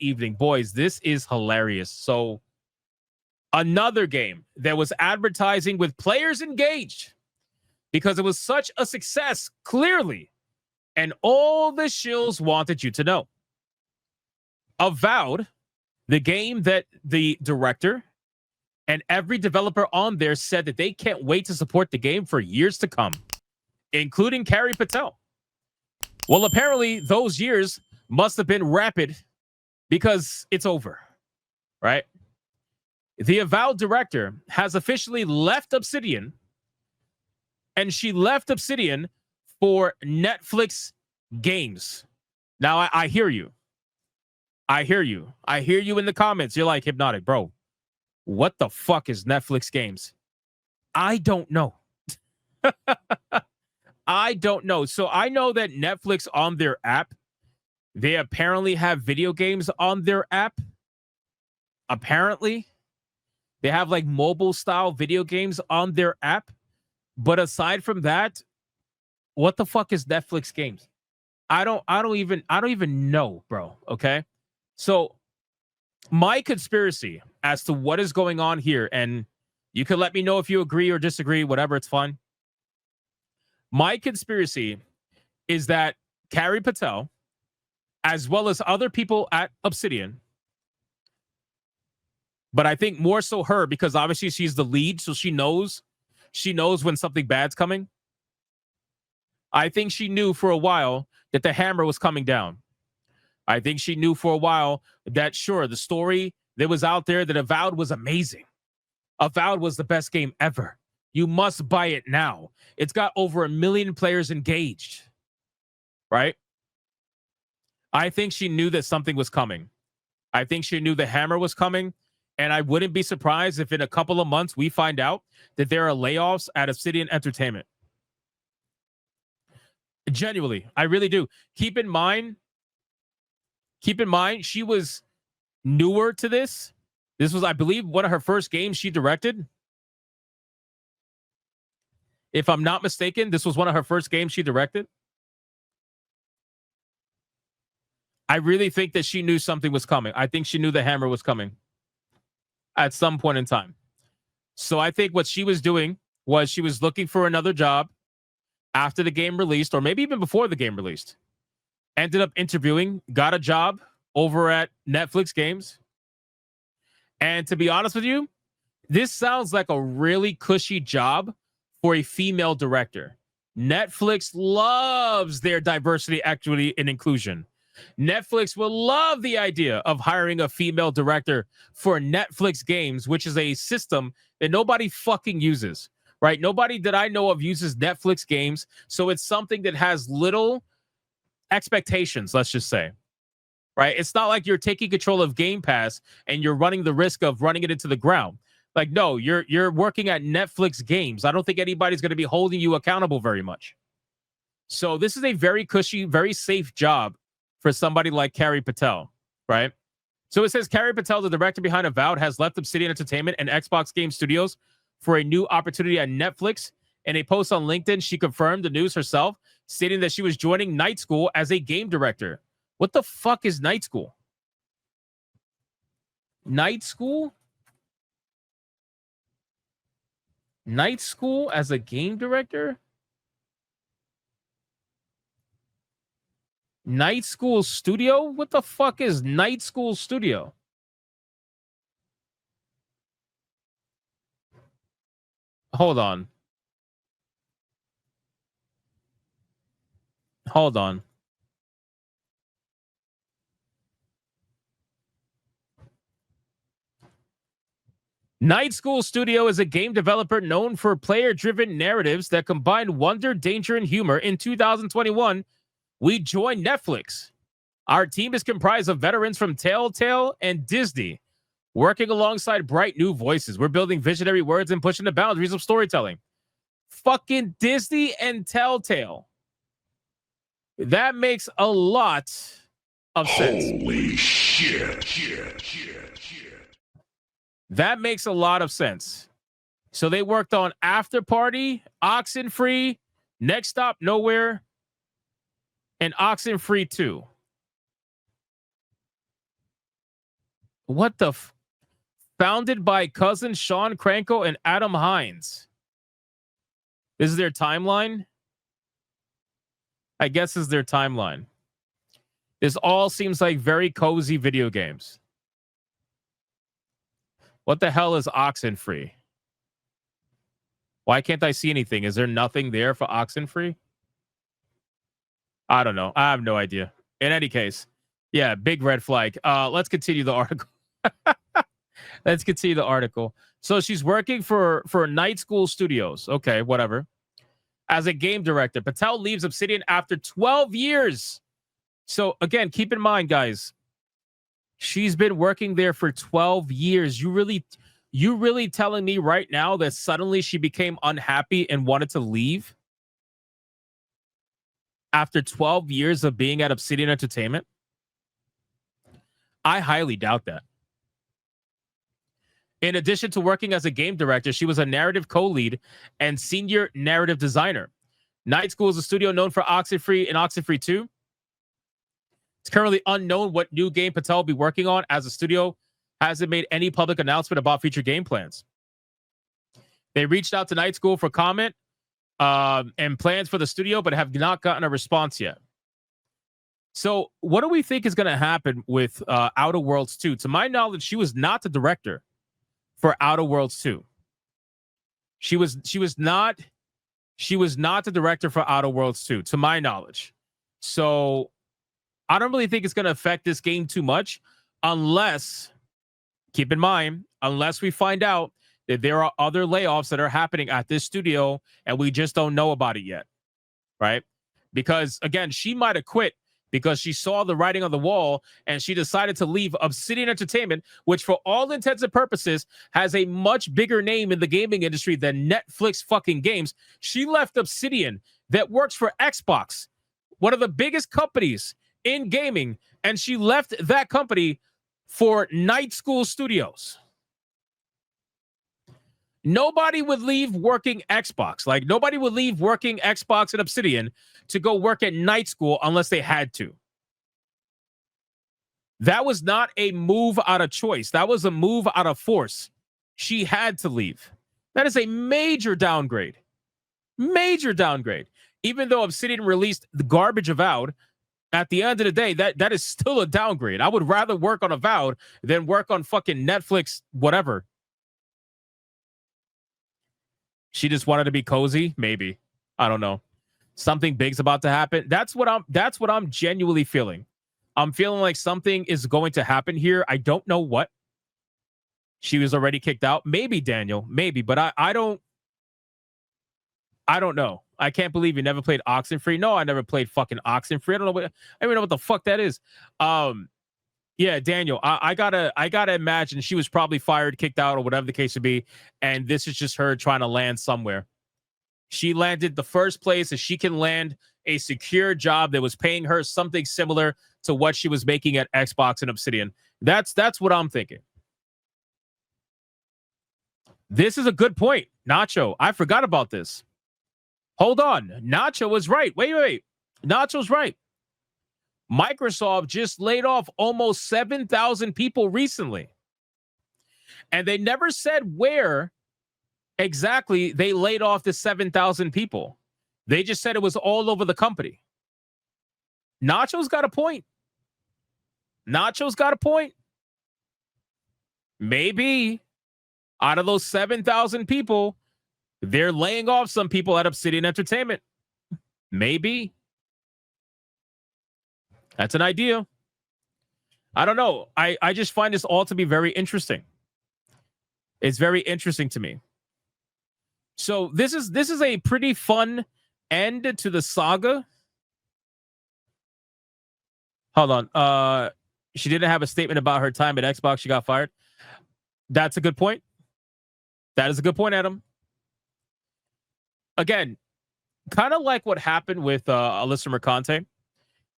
evening. Boys, this is hilarious. So, another game that was advertising with players engaged because it was such a success, clearly, and all the shills wanted you to know. Avowed, the game that the director and every developer on there said that they can't wait to support the game for years to come, including Carrie Patel. Well, apparently those years must have been rapid because it's over, right? The Avowed director has officially left Obsidian, and she left Obsidian for Netflix games. Now, I hear you. I hear you. I hear you in the comments. You're like, Hypnotic, bro, what the fuck is Netflix games? I don't know. I don't know. So I know that Netflix on their app, they apparently have video games on their app. Apparently, they have like mobile style video games on their app. But aside from that, what the fuck is Netflix games? I don't even know, bro. Okay. So my conspiracy as to what is going on here, and you can let me know if you agree or disagree, whatever, it's fine. My conspiracy is that Carrie Patel, as well as other people at Obsidian, but I think more so her, because obviously she's the lead, so she knows when something bad's coming. I think she knew for a while that the hammer was coming down. I think she knew for a while that, sure, the story that was out there, that Avowed was amazing. Avowed was the best game ever. You must buy it now. It's got over 1 million players engaged, right? I think she knew that something was coming. I think she knew the hammer was coming. And I wouldn't be surprised if in a couple of months we find out that there are layoffs at Obsidian Entertainment. Genuinely, I really do. Keep in mind, she was newer to this. This was, I believe, one of her first games she directed. If I'm not mistaken, this was one of her first games she directed. I really think that she knew something was coming. I think she knew the hammer was coming at some point in time. So I think what she was doing was she was looking for another job after the game released, or maybe even before the game released. Ended up interviewing, got a job over at Netflix Games. And to be honest with you, this sounds like a really cushy job for a female director. Netflix loves their diversity, equity, and inclusion. Netflix will love the idea of hiring a female director for Netflix Games, which is a system that nobody fucking uses, right? Nobody that I know of uses Netflix Games. So it's something that has little expectations, let's just say, right? It's not like you're taking control of Game Pass and you're running the risk of running it into the ground. Like, no, you're working at Netflix Games. I don't think anybody's going to be holding you accountable very much. So this is a very cushy, very safe job for somebody like Carrie Patel, right? So it says Carrie Patel, the director behind Avowed, has left Obsidian Entertainment and Xbox Game Studios for a new opportunity at Netflix. In a post on LinkedIn, she confirmed the news herself, stating that she was joining Night School as a game director. What the fuck is Night School? Night School? Night School as a game director? Night School Studio? What the fuck is Night School Studio? Hold on. Hold on. Night School Studio is a game developer known for player-driven narratives that combine wonder, danger, and humor. In 2021, we joined Netflix. Our team is comprised of veterans from Telltale and Disney, working alongside bright new voices. We're building visionary words and pushing the boundaries of storytelling. Fucking Disney and Telltale. That makes a lot of sense. Holy shit. That makes a lot of sense. So they worked on After Party, Oxenfree, Next Stop Nowhere, and Oxenfree 2. What the? Founded by cousin Sean Cranko and Adam Hines. This is their timeline? I guess is their timeline. This all seems like very cozy video games. What the hell is Oxenfree? Why can't I see anything? Is there nothing there for Oxenfree? I don't know. I have no idea. In any case, yeah, big red flag. Let's continue the article. Let's continue the article. So she's working for Night School Studios. Okay, whatever. As a game director. Patel leaves Obsidian after 12 years. So again, keep in mind, guys, she's been working there for 12 years. You really telling me right now that suddenly she became unhappy and wanted to leave after 12 years of being at Obsidian Entertainment? I highly doubt that. In addition to working as a game director, she was a narrative co-lead and senior narrative designer. Night School is a studio known for Oxenfree and Oxenfree 2. It's currently unknown what new game Patel will be working on, as the studio hasn't made any public announcement about future game plans. They reached out to Night School for comment and plans for the studio, but have not gotten a response yet. So what do we think is going to happen with Outer Worlds 2? To my knowledge, she was not the director for Outer Worlds 2. She was not the director for Outer Worlds 2, to my knowledge. So I don't really think it's going to affect this game too much, unless, keep in mind, unless we find out that there are other layoffs that are happening at this studio and we just don't know about it yet, right? Because again, she might have quit because she saw the writing on the wall and she decided to leave Obsidian Entertainment, which for all intents and purposes has a much bigger name in the gaming industry than Netflix fucking games. She left Obsidian, that works for Xbox, one of the biggest companies in gaming, and she left that company for Night School Studios. Nobody would leave working Xbox. Like, nobody would leave working Xbox and Obsidian to go work at Night School unless they had to. That was not a move out of choice. That was a move out of force. She had to leave. That is a major downgrade. Major downgrade. Even though Obsidian released the garbage Avowed, at the end of the day, that is still a downgrade. I would rather work on Avowed than work on fucking Netflix, whatever. She just wanted to be cozy, maybe. I don't know. Something big's about to happen. That's what I'm genuinely feeling. I'm feeling like something is going to happen here. I don't know what. She was already kicked out. Maybe, Daniel. Maybe, but I don't know. I can't believe you never played Oxenfree. No, I never played fucking Oxenfree. I don't even know what the fuck that is. Yeah, Daniel, I gotta imagine she was probably fired, kicked out, or whatever the case would be, and this is just her trying to land somewhere. She landed the first place that she can land a secure job that was paying her something similar to what she was making at Xbox and Obsidian. That's what I'm thinking. This is a good point, Nacho. I forgot about this. Hold on. Nacho was right. Wait. Nacho's right. Microsoft just laid off almost 7,000 people recently. And they never said where exactly they laid off the 7,000 people. They just said it was all over the company. Nacho's got a point. Maybe out of those 7,000 people, they're laying off some people at Obsidian Entertainment. Maybe. That's an idea. I don't know. I just find this all to be very interesting. It's very interesting to me. So this is a pretty fun end to the saga. Hold on. She didn't have a statement about her time at Xbox. She got fired. That's a good point. That is a good point, Adam. Again, kind of like what happened with Alyssa Mercante,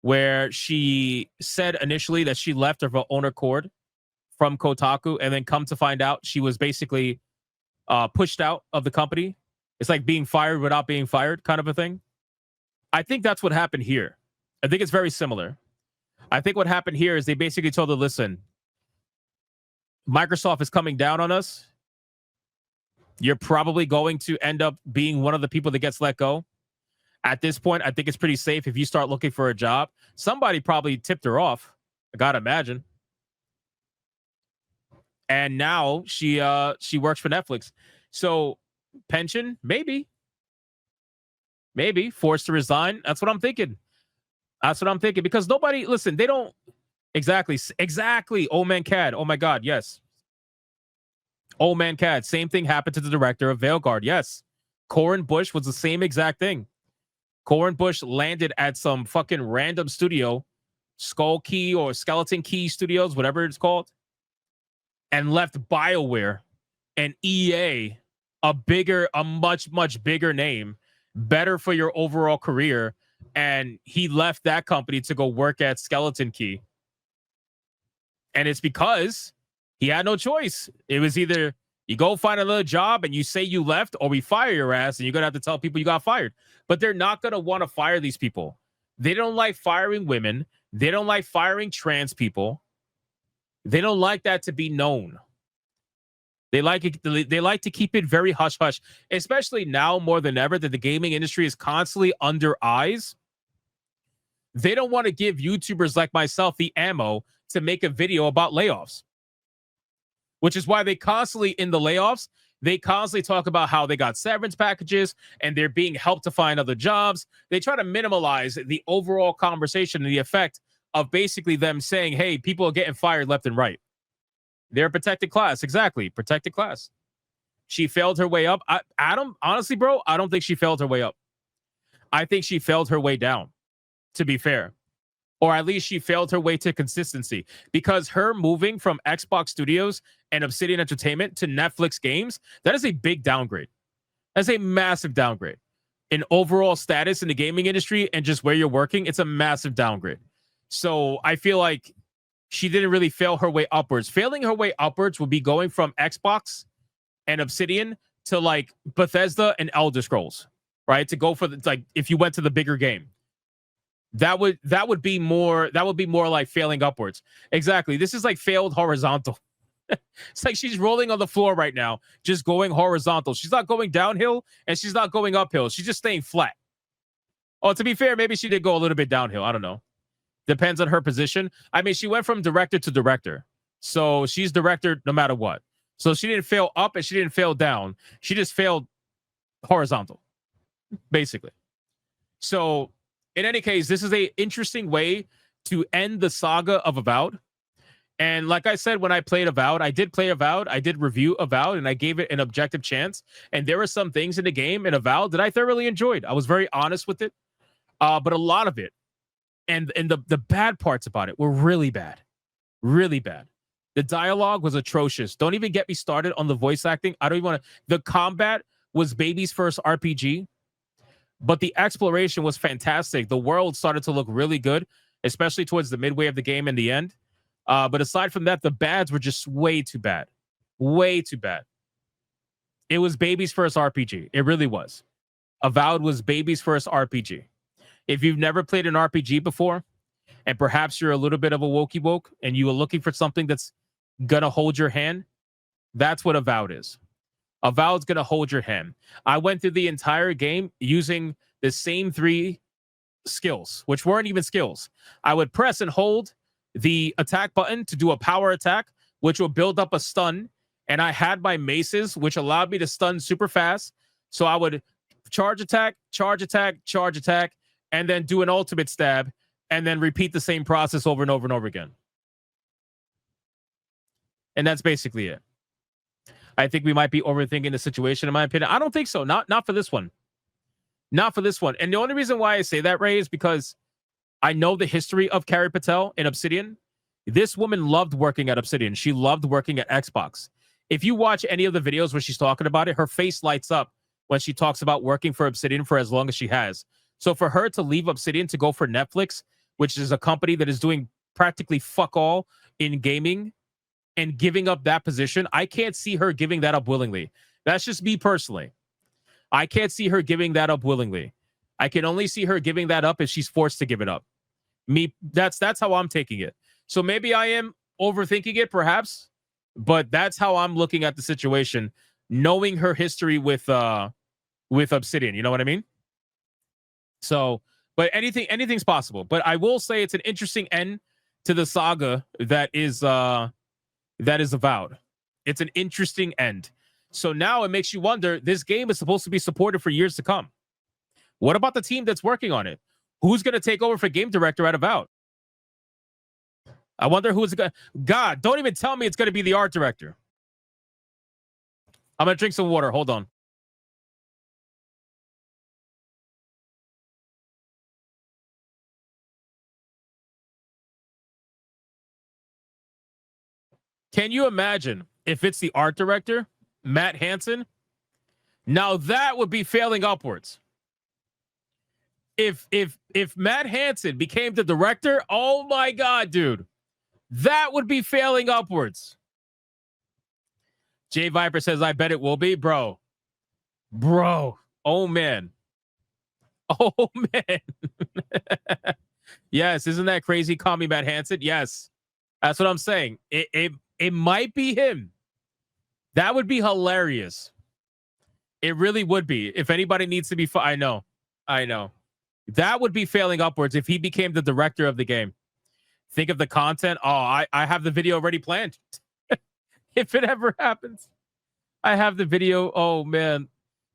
where she said initially that she left of her own accord from Kotaku, and then come to find out she was basically pushed out of the company. It's like being fired without being fired kind of a thing. I think that's what happened here. I think it's very similar. I think what happened here is they basically told her, listen, Microsoft is coming down on us, you're probably going to end up being one of the people that gets let go. At this point, I think it's pretty safe if you start looking for a job. Somebody probably tipped her off. I gotta imagine. And now she works for Netflix. So pension, maybe forced to resign. That's what I'm thinking. Because nobody, listen, they don't exactly. Old Man Cad. Oh my God, yes. Old Man Cad. Same thing happened to the director of Veilguard. Yes. Corin Bush was the same exact thing. Corin Bush landed at some fucking random studio, Skull Key or Skeleton Key Studios, whatever it's called, and left BioWare and EA, a much bigger name, better for your overall career. And he left that company to go work at Skeleton Key. And it's because he had no choice. It was either you go find another job and you say you left, or we fire your ass and you're going to have to tell people you got fired. But they're not going to want to fire these people. They don't like firing women. They don't like firing trans people. They don't like that to be known. They like it. They like to keep it very hush hush, especially now more than ever that the gaming industry is constantly under eyes. They don't want to give YouTubers like myself the ammo to make a video about layoffs, which is why they constantly in the layoffs, they constantly talk about how they got severance packages and they're being helped to find other jobs. They try to minimize the overall conversation and the effect of basically them saying, hey, people are getting fired left and right. They're a protected class. Exactly. Protected class. She failed her way up. Adam, honestly, bro, I don't think she failed her way up. I think she failed her way down, to be fair. Or at least she failed her way to consistency, because her moving from Xbox Studios and Obsidian Entertainment to Netflix Games, that is a big downgrade. That's a massive downgrade. In overall status in the gaming industry and just where you're working, it's a massive downgrade. So I feel like she didn't really fail her way upwards. Failing her way upwards would be going from Xbox and Obsidian to like Bethesda and Elder Scrolls, right? To go for the, like, if you went to the bigger game. That would be more like failing upwards. Exactly. This is like failed horizontal. It's like she's rolling on the floor right now, just going horizontal. She's not going downhill and she's not going uphill. She's just staying flat. Oh, to be fair, maybe she did go a little bit downhill. I don't know. Depends on her position. I mean, she went from director to director. So she's director no matter what. So she didn't fail up and she didn't fail down. She just failed horizontal, basically. So in any case, this is an interesting way to end the saga of Avowed. And like I said, when I played Avowed, I did play Avowed. I did review Avowed, and I gave it an objective chance. And there were some things in the game in Avowed that I thoroughly enjoyed. I was very honest with it. But a lot of it, and the bad parts about it were really bad. Really bad. The dialogue was atrocious. Don't even get me started on the voice acting. I don't even want to. The combat was baby's first RPG. But the exploration was fantastic. The world started to look really good, especially towards the midway of the game and the end. But aside from that, the bads were just way too bad. Way too bad. It was baby's first RPG. It really was. Avowed was baby's first RPG. If you've never played an RPG before, and perhaps you're a little bit of a wokey woke, and you are looking for something that's going to hold your hand, that's what Avowed is. Avowed's going to hold your hand. I went through the entire game using the same 3 skills, which weren't even skills. I would press and hold the attack button to do a power attack, which will build up a stun. And I had my maces, which allowed me to stun super fast. So I would charge attack, and then do an ultimate stab, and then repeat the same process over and over and over again. And that's basically it. I think we might be overthinking the situation, in my opinion. I don't think so. Not for this one. Not for this one. And the only reason why I say that, Ray, is because I know the history of Carrie Patel in Obsidian. This woman loved working at Obsidian. She loved working at Xbox. If you watch any of the videos where she's talking about it, her face lights up when she talks about working for Obsidian for as long as she has. So for her to leave Obsidian to go for Netflix, which is a company that is doing practically fuck all in gaming, and giving up that position, I can't see her giving that up willingly. That's just me personally. I can't see her giving that up willingly. I can only see her giving that up if she's forced to give it up. That's how I'm taking it. So maybe I am overthinking it, perhaps. But that's how I'm looking at the situation, knowing her history with Obsidian. You know what I mean? So, but anything's possible. But I will say it's an interesting end to the saga that is Avowed. It's an interesting end. So now it makes you wonder, this game is supposed to be supported for years to come. What about the team that's working on it? Who's going to take over for game director at Avowed? I wonder who's going to... God, don't even tell me it's going to be the art director. I'm going to drink some water. Hold on. Can you imagine if it's the art director, Matt Hansen? Now that would be failing upwards. If Matt Hansen became the director, oh my God, dude. That would be failing upwards. Jay Viper says, I bet it will be. Bro. Oh, man. Oh, man. Yes. Isn't that crazy? Call me Matt Hansen. Yes. That's what I'm saying. It might be him. That would be hilarious. It really would be. If anybody needs to be... I know. That would be failing upwards if he became the director of the game. Think of the content. Oh, I have the video already planned. If it ever happens, I have the video. Oh, man.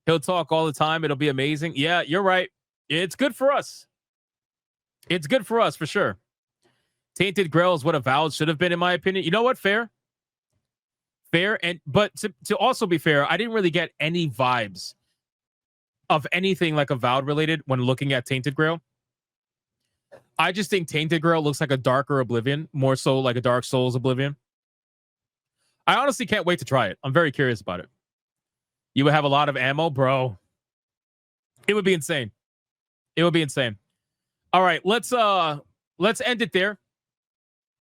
He'll talk all the time. It'll be amazing. Yeah, you're right. It's good for us. It's good for us, for sure. Tainted Grail is what Avowed should have been, in my opinion. You know what? Fair. But to also be fair, I didn't really get any vibes of anything like Avowed related when looking at Tainted Grail. I just think Tainted Grail looks like a darker Oblivion, more so like a Dark Souls Oblivion. I honestly can't wait to try it. I'm very curious about it. You would have a lot of ammo, bro. It would be insane. It would be insane. All right, let's end it there.